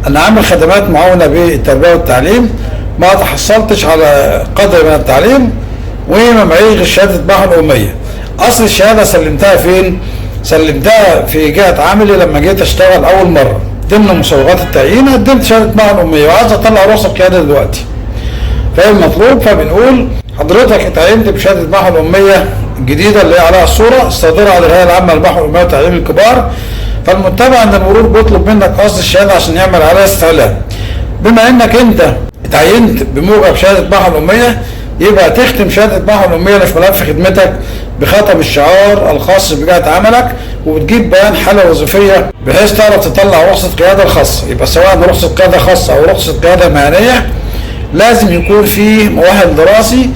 انا عامل خدمات معاونه بالتربيه والتعليم، ما تحصلتش على قدر من التعليم وما معيش غير شهاده محو الاميه. اصل الشهاده سلمتها فين؟ سلمتها في جهه عملي لما جيت اشتغل اول مره ضمن مسابقات التعيين، قدمت شهاده محو الاميه وعايز اطلع رخصه قياده دلوقتي. فايه المطلوب؟ فبنقول حضرتك اتعينت بشهاده محو الاميه الجديده اللي هي عليها الصوره الصادره على الهيئه العامه للمحو الاميه وتعليم الكبار. فالمتبع ان المرور بيطلب منك قصد الشهاده عشان يعمل عليها استعلام. بما انك انت اتعينت بموجب شهاده محو الاميه، يبقى تختم شهاده محو الاميه اللي في ملف خدمتك بختم الشعار الخاص بجهه عملك، وبتجيب بيان حاله وظيفيه بحيث تعرف تطلع رخصه قياده الخاصه. يبقى سواء رخصه قياده خاصه او رخصه قياده مهنيه لازم يكون فيه مؤهل دراسي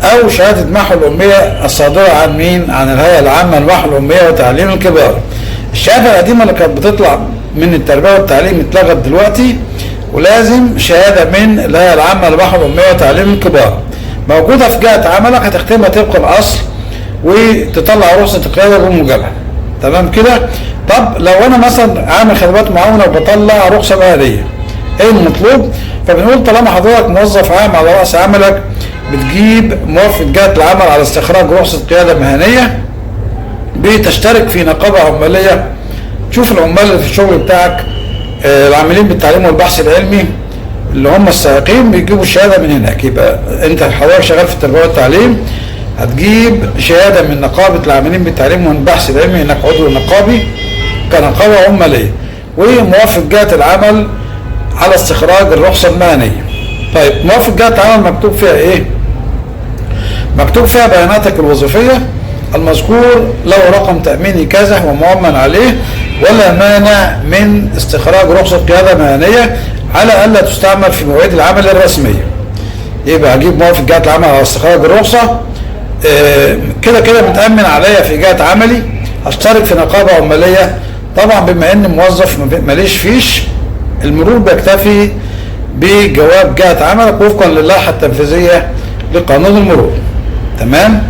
او شهاده محو الاميه الصادره عن مين؟ عن الهيئه العامه للمحو الاميه وتعليم الكبار. الشهاده القديمه اللي كانت بتطلع من التربيه والتعليم اتلغت دلوقتي، ولازم شهاده من الهيئه العامه للمحو الاميه وتعليم الكبار موجوده في جهه عملك، هتختمها طبق الاصل وتطلع رخصه القياده بموجبها. تمام كده؟ طب لو انا مثلا عامل خدمات معاونه وبطلع رخصه مهنيه، ايه المطلوب؟ فبنقول طالما حضرتك موظف عام على راس عملك بتجيب موافقه جهه العمل على استخراج رخصه قياده مهنيه، بتشترك في نقابه عماليه، تشوف العمال اللي في الشغل بتاعك العاملين بالتعليم والبحث العلمي اللي هم السائقين بيجيبوا الشهاده من هناك. يبقى انت حضرتك شغال في التربيه والتعليم هتجيب شهاده من نقابه العاملين بالتعليم والبحث العلمي انك عضو نقابي كنقابه عماليه، وموافقه جهه العمل على استخراج الرخصه المهنيه. طيب موافقه جهه العمل مكتوب فيها ايه؟ مكتوب فيها بياناتك الوظيفيه المذكور له رقم تأميني كذا ومؤمن عليه، ولا مانع من استخراج رخصة قيادة مهنية على ألا تستعمل في مواعيد العمل الرسمية. يبقى هجيب موافق جهة العمل على استخراج الرخصة، كده كده متأمن عليا في جهة عملي، هشترك في نقابة عمالية. طبعا بما إني موظف ماليش فيش، المرور بيكتفي بجواب جهة عملك وفقا للائحة التنفيذية لقانون المرور. تمام؟